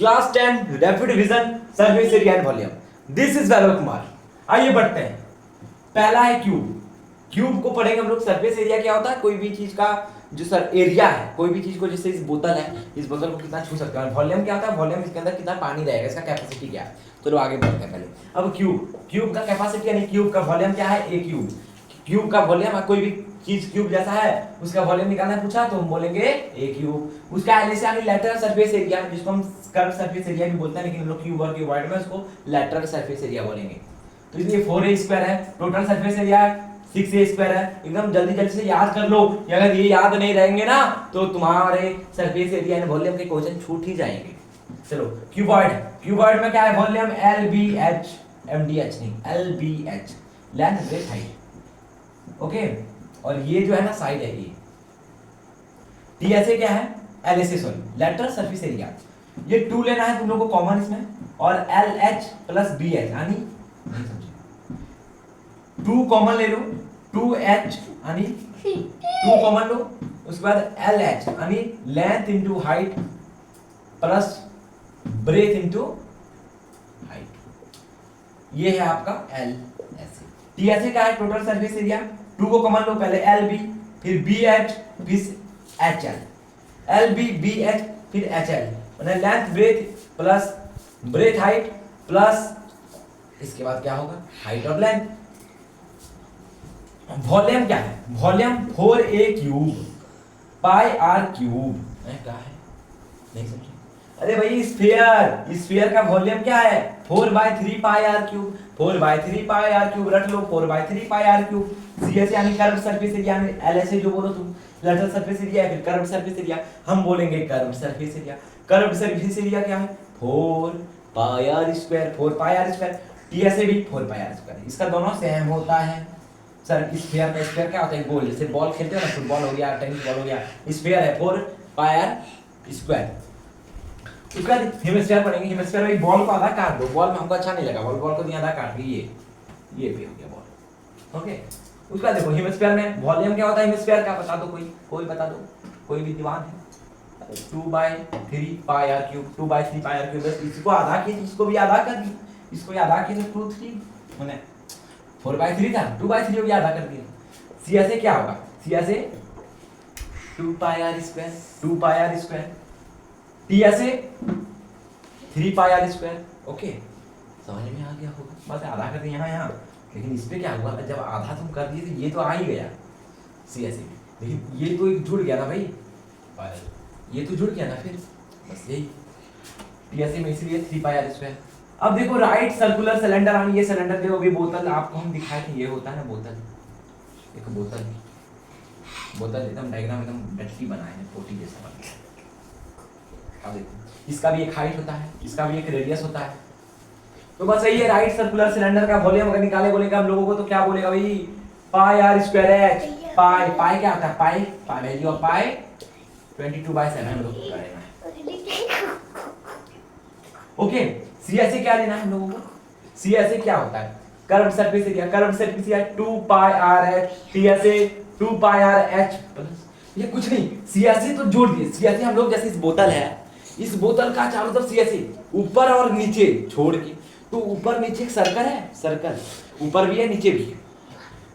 Class 10 rapid division surface area and volume. This is Vaibhav Kumar. आइए बढ़ते हैं। पहला है क्यूब। क्यूब को पढ़ेंगे हम लोग। सरफेस एरिया क्या होता है? कोई भी चीज का जो सर एरिया है, कोई भी चीज को, जैसे इस बोतल है, इस बोतल को कितना छू सकते हैं। वॉल्यूम क्या होता है? वॉल्यूम इसके अंदर कितना पानी रहेगा, इसका कैपेसिटी क्या है। चलो आगे बढ़ते हैं। पहले अब क्यूब का कैपेसिटी यानी क्यूब का वॉल्यूम क्या है? ए क्यूब। क्यूब का वॉल्यूम, कोई भी चीज क्यूब जैसा है उसका वॉल्यूम निकालना पूछा तो हम बोलेंगे ए क्यूब। उसका एलएस यानी लेटरल सरफेस एरिया, जिसको हम कर्व सरफेस एरिया भी बोलते हैं, लेकिन हम लोग क्यूब और क्यूबॉइड में उसको लेटरल सरफेस एरिया बोलेंगे। तो इसलिए 4a स्क्वायर है। Total surface area 6a square है। एकदम जल्दी जल्दी से याद कर लो। अगर ये याद नहीं रहेंगे ना तो तुम्हारे सरफेस एरिया एंड वॉल्यूम के क्वेश्चन छूट ही जाएंगे। चलो क्यूबॉइड में क्या है? वॉल्यूम LBH, MDH नहीं, LBH, length breadth height. Okay, और ये जो है ना साइड है ये। TSA क्या है? LSA sorry, lateral surface area. ये 2 लेना है तुम लोगों को कॉमन इसमें, और LH प्लस BH यानी नहीं समझे, 2 कॉमन ले लो, 2H यानी 2 कॉमन लो, उसके बाद LH यानी length into height plus breadth into height. ये है आपका LSA। TSA क्या है? Total surface area. 2 को कॉमन लो, पहले LB, फिर BH, फिर HL, LB BH फिर HL, मतलब length breadth plus breadth height plus इसके बाद क्या होगा? हाइट और लेंथ। वॉल्यूम क्या है? Volume 4a cube pi R cube. क्या है? नहीं समझे? अरे भाई स्फीयर का वॉल्यूम क्या है? 4/3 pi R cube. 4/3 pi R cube रख लो, 4/3 पाई आर क्यूब। CS यानी कर्व सरफेस एरिया, यानी LSA जो बोलो तुम, लेटरल सरफेस एरिया, फिर कर्व सरफेस एरिया, हम बोलेंगे curve surface area. Curve surface area क्या है? 4 pi R square, 4 pi R square. TSA भी 4 पाई आर स्क्वायर। इसका दोनों सेम होता है। सर स्फीयर का स्फीयर क्या होता है? गोल, जैसे बॉल खेलते हो ना, फुटबॉल हो गया, टेनिस बॉल हो गया, स्फीयर है 4 पाई आर स्क्वायर। उसका हेमिस्फीयर पढ़ेंगे। हेमिस्फीयर में बॉल को आधा काट दो, बॉल में हमको अच्छा नहीं लगा, बॉल को दिया आधा काट के ये पे हो गया बॉल। ओके, उसका देखो हेमिस्फीयर में वॉल्यूम क्या होता है? हेमिस्फीयर का बता दो, कोई बता दो, कोई भी दीवान है। 2/3 pi R cube, 2/3 pi R cube. इसको आधा किए, इसको भी आधा कर दिया, इसको आधा किए तो 2/3 माने 4/3 था, 2/3 हो गया, आधा कर दिया। CSA क्या होगा? CSA 2 pi R square, 2 pi R square. TSA 3 pi R square. Okay, समझ में आ गया होगा। बस आधा कर दिया यहाँ, लेकिन इस पे क्या हुआ? जब आधा तुम कर दिए तो ये तो आ ही गया CSA, लेकिन ये तो एक जुड़ गया ना भाई, ये तो जुड़ गया ना, फिर बस यही TSA में इसलिए 3 पाई आर स्क्वायर। अब देखो राइट सर्कुलर सिलेंडर, हम ये सिलेंडर देखो, अभी बोतल आपको हम दिखाए थे, ये होता है ना बोतल, एक बोतल एकदम डायग्राम एकदम डटली बनाए हैं, पोटी जैसा बना है। अब देखो इसका भी एक हाइट होता है, इसका भी एक रेडियस होता है। तो बस यही है राइट सर्कुलर सिलेंडर का वॉल्यूम। अगर निकाले बोलेगा हम लोगों को तो क्या बोलेगा भाई? पाई आर स्क्वायर एच। पाई क्या होता है? पाई वैल्यू ऑफ पाई 22/7 हम लोग करेंगे। ओके, CSA क्या लेना है हम लोगों को? CSA क्या होता है? Curve surface area. Curve surface area 2 pi R H. TSA 2 pi R H plus, ये कुछ नहीं, CSA तो जोड़ दिए। CSA हम लोग, जैसे इस बोतल है, इस बोतल का चारों तरफ CSA ऊपर और नीचे छोड़ के, तो ऊपर नीचे एक सर्कल है, सर्कल ऊपर भी है नीचे भी है।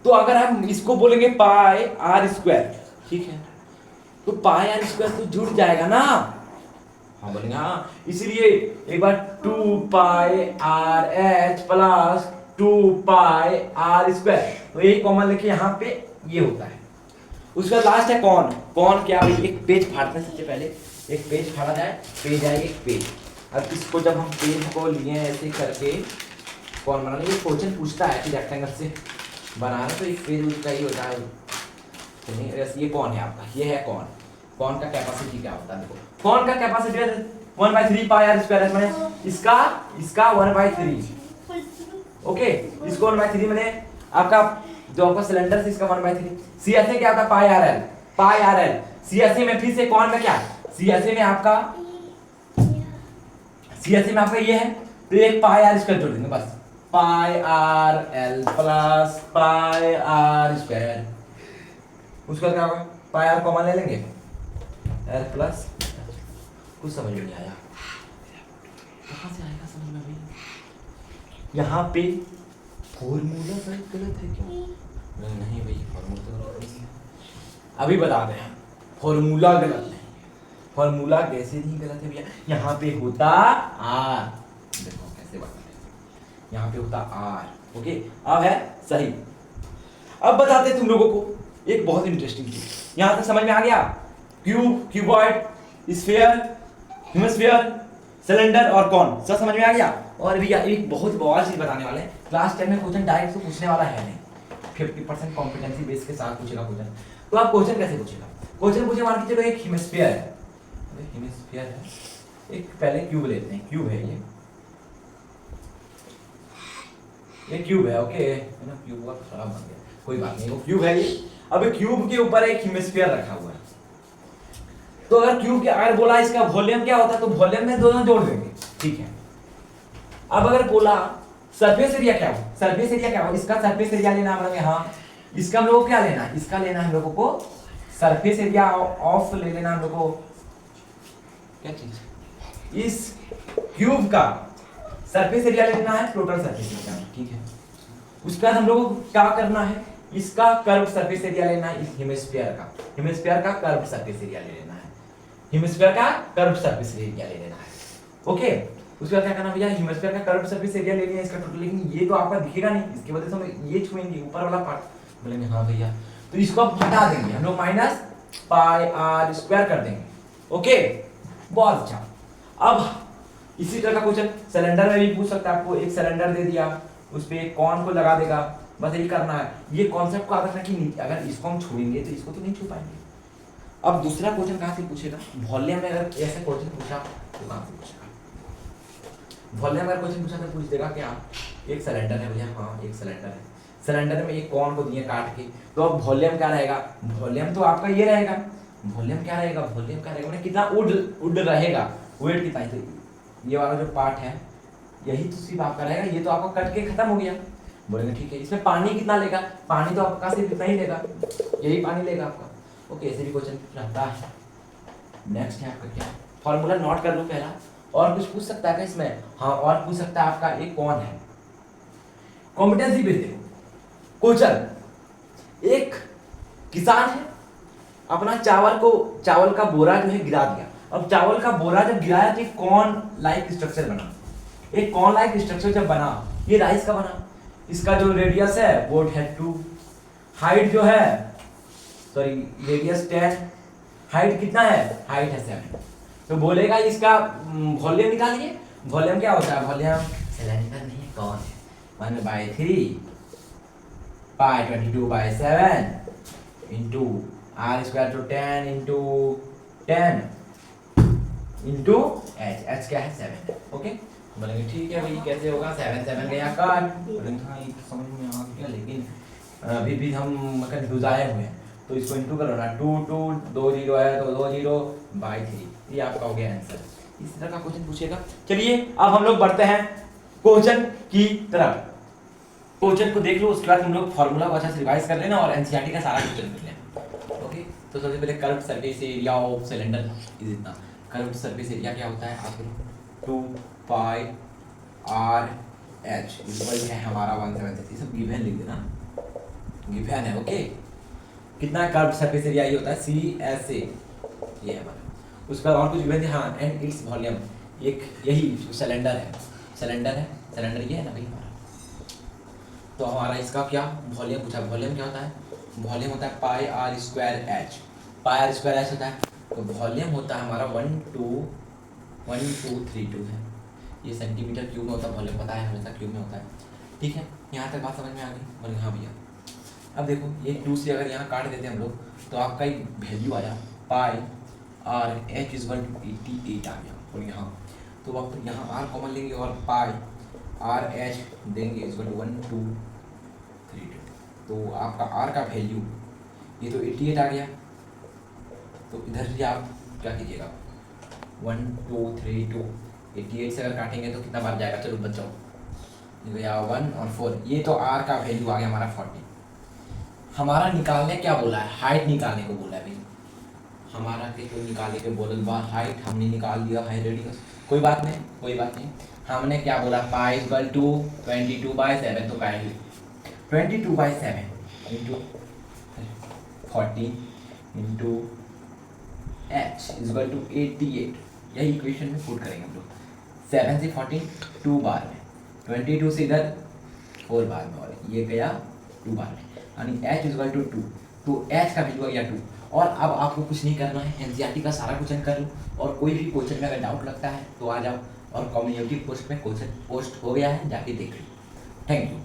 तो अगर हम इसको बोलेंगे पाई आर स्क्वायर, ठीक है, तो पाई आर स्क्वायर तो जुड़ जाएगा ना। हाँ बोलेंगे हाँ, इसलिए एक बार 2 pi R H plus 2 pi R square, तो यही कॉमन लेके यहाँ पे ये होता है। उसका लास्ट है कौन। कौन क्या भाई? एक पेज फाड़ते हैं सबसे पहले, एक पेज फाड़ा जाए, पेज आएगा एक पेज। अब इसको जब हम पेज को लिए ऐसे करके कौन बनाना, ये क्वेश्चन पूछता है कि रेक्टेंगल से बनाना, तो एक पेज उसका ही होता है। तो नहीं, ये कौन है आपका? ये है कौन। कौन का कैपेसिटी क्या होता है? देखो कौन का कैपेसिटी 1/3 पाई आर स्क्वायर है, इसका 1/3। ओके, इसको 1/3 मैंने आपका जो आपका सिलेंडर है इसका 1/3। CSA क्या होता है? Pi R L. पाई आर एल CSA में फिर से कौन में क्या? CSA में आपका ये है, तो एक पाई आर स्क्वायर जोड़ देंगे बस, pi R L plus pi R square. उसका क्या होगा? पाई आर कॉमन ले लेंगे, एल प्लस, कुछ समझ में नहीं आया। यहाँ पे फॉर्मूला सर गलत है क्या? नहीं भाई फॉर्मूला तो गलत नहीं है। अभी बताते हैं फॉर्मूला गलत है। फॉर्मूला कैसे नहीं गलत है भैया? यहाँ पे होता आर, देखो कैसे बताते हैं, यहाँ पे होता आर। ओके अब है सही। अब बताते हैं तुम लोगों को एक बहुत इंटरेस्टिंग चीज, यहाँ तक समझ में आ गया? Cube, cuboid, sphere, hemisphere, cylinder और कॉन सब समझ में आ गया? और भैया एक बहुत बवाल चीज बताने वाले हैं, क्लास 10 में क्वेश्चन डायरेक्ट तो पूछने वाला है नहीं, 50% कॉम्पिटेंसी बेस के साथ पूछेगा क्वेश्चन। तो आप क्वेश्चन कैसे पूछेगा? क्वेश्चन पूछे मान के चलो एक हेमिस्फीयर है, हेमिस्फीयर है, एक पहले क्यूब लेते हैं, क्यूब है ये क्यूब है। ओके है ना, क्यूब का खराब बन गया, कोई बात नहीं, वो क्यूब है ये। अब क्यूब के ऊपर एक हेमिस्फीयर रखा हुआ है, तो अगर क्यूब के अगर बोला इसका वॉल्यूम क्या होता है, तो वॉल्यूम में दोनों जोड़ देंगे, ठीक है। अब अगर बोला सरफेस एरिया क्या हो, सरफेस एरिया क्या हो, इसका सरफेस एरिया लेना हम लोग, हाँ इसका हम लोग को क्या लेना है, इसका लेना हम लोगों को सरफेस एरिया ऑफ ले लेना हम लोग को, क्या चीज, इस क्यूब का सरफेस एरिया लेना है, टोटल सरफेस एरिया, ठीक है। उसके बाद हम लोगों को क्या करना है, इसका कर्व सरफेस एरिया लेना है, इस हेमिस्फीयर का कर्व सरफेस एरिया ले लेना है, हेमिस्फीयर का कर्व सरफेस एरिया ले लेना है। ओके उसके बाद क्या करना भैया, हेमिस्फीयर का कर्व सरफेस एरिया ले लिया इसका टोटल, लेकिन ये तो आपका दिखेगा नहीं, इसकी वजह से हम ये छुएंगे ऊपर वाला पार्ट, बोलेंगे हाँ भैया, तो इसको आप हटा देंगे हम लोग, माइनस पाई आर स्क्वायर कर देंगे। ओके बहुत अच्छा। अब इसी तरह का क्वेश्चन सिलेंडर में भी पूछ सकता है, आपको एक सिलेंडर दे दिया, उस पे एक कॉन को लगा देगा, बस यही करना है। ये कॉन्सेप्ट को याद रखना कि अगर इसको हम छुएंगे तो इसको तो नहीं छू पाएंगे। अब दूसरा क्वेश्चन कहाँ से पूछेगा, वॉल्यूम में अगर ऐसा क्वेश्चन पूछा तो कहाँ से पूछेगा, वॉल्यूम अगर क्वेश्चन पूछा तो पूछ देगा क्या, एक सिलेंडर है भैया, हाँ एक सिलेंडर है, सिलेंडर में एक कॉन को दिए काट के, तो अब वॉल्यूम क्या रहेगा, वॉल्यूम तो आपका ये रहेगा, वॉल्यूम क्या रहेगा, वॉल्यूम क्या रहेगा, कितना उड रहेगा, वेट कितना है, तो ये वाला जो पार्ट है यही तो सिर्फ आपका रहेगा, ये तो आपका कट के खत्म हो गया। बोलेंगे ठीक है, इसमें पानी कितना लेगा, पानी तो आपका सिर्फ इतना ही लेगा, यही पानी लेगा आपका। ओके ऐसे भी क्वेश्चन रहता है। नेक्स्ट है आपका क्या, फॉर्मूला नोट कर लो पहला, और कुछ पूछ सकता है क्या इसमें, हाँ और पूछ सकता है आपका एक कौन है, कॉम्पिटेंसी बेस देखो क्वेश्चन, एक किसान है, अपना चावल का बोरा जो है गिरा दिया, अब चावल का बोरा जब गिराया तो एक कॉर्न लाइक स्ट्रक्चर बना, एक कॉर्न लाइक स्ट्रक्चर जब बना, ये राइस का बना, इसका जो रेडियस है वो है 2, हाइट जो है सॉरी रेडियस 10, हाइट कितना है, हाइट है 7, तो बोलेगा इसका वॉल्यूम निकालिए, वॉल्यूम क्या होता है, वॉल्यूम सिलेंडर नहीं कौन है, 1/3 पाई 22/7 इंटू आर स्क्वायर, तो 10 इंटू 10 इंटू एच क्या है 7 है। ओके बोलेंगे ठीक है भाई कैसे होगा, 7 7 गया काट, बोलेंगे हाँ ये समझ में आ गया, लेकिन अभी भी हम कंफ्यूज आए हुए हैं, तो इसको इंटू करो ना, 2 2 2 0 है तो 2 0/3, ये आपका हो गया आंसर। इस तरह का क्वेश्चन पूछेगा। चलिए अब हम लोग बढ़ते हैं क्वेश्चन की तरफ, क्वेश्चन को देख लो, उसके बाद हम लोग फार्मूला को अच्छा से रिवाइज कर लेना और एनसीईआरटी का सारा क्वेश्चन कर लेना। ओके तो सबसे पहले curve surface area of cylinder is इतना, कर्व सरफेस एरिया क्या होता है आप लोग 2 पाई आर एच इक्वल है हमारा 176, सब गिवन लिख देना, गिवन है। ओके कितना कर्व सरफेस एरिया ये होता है सी एस ए, ये है हमारा, उसका और कुछ गिवन हाँ, एंड इट्स वॉल्यूम, एक यही सिलेंडर है, सिलेंडर ये है ना भाई हमारा, तो हमारा इसका क्या वॉल्यूम पूछा, वॉल्यूम क्या होता है, वॉल्यूम होता है pi R square H, pi R square H होता है, तो वॉल्यूम होता है हमारा 1232 है, ये सेंटीमीटर क्यूब में होता है, वॉल्यूम पता है हमेशा क्यूब में होता है। ठीक है यहाँ तक बात समझ में आ गई, बोले हाँ भैया। अब देखो ये 2 से अगर यहाँ काट देते हैं हम लोग, तो आपका एक वैल्यू आया पाई आर एच इज 188 आ गया, बोले हाँ, तो आप यहाँ आर कॉमन लेंगे और पाई आर एच देंगे इज 1232, तो आपका आर का वैल्यू ये तो 88 आ गया, तो इधर से आप क्या कीजिएगा 1 2 3 2 88 से अगर काटेंगे तो कितना बार जाएगा, चलो बचाओ, गया 1 और 4, ये तो आर का वैल्यू आ गया हमारा 40। हमारा निकालने क्या बोला है, हाइट निकालने को बोला है भाई, हमारा के कोई निकालने के बोल बा हाइट हमने निकाल दिया है, रेडियस कोई बात नहीं, हमने क्या बोला, पाई इक्वल टू 22/7, तो काय 22/7 into 40 into h equal to 88, यही इक्वेशन में पुट करेंगे हम लोग। 7 से 14 2 बार में, 22 से इधर 4 बार में, और ये गया 2 बार में, यानी h इक्वल टू 2, तो h का वैल्यू आ गया 2। और अब आपको कुछ नहीं करना है, एनसीईआरटी का सारा क्वेश्चन कर लो, और कोई भी क्वेश्चन में अगर डाउट लगता है तो आ जाओ, और कम्युनिटी पोस्ट में क्वेश्चन पोस्ट हो गया है, जाके देख लो। Thank you.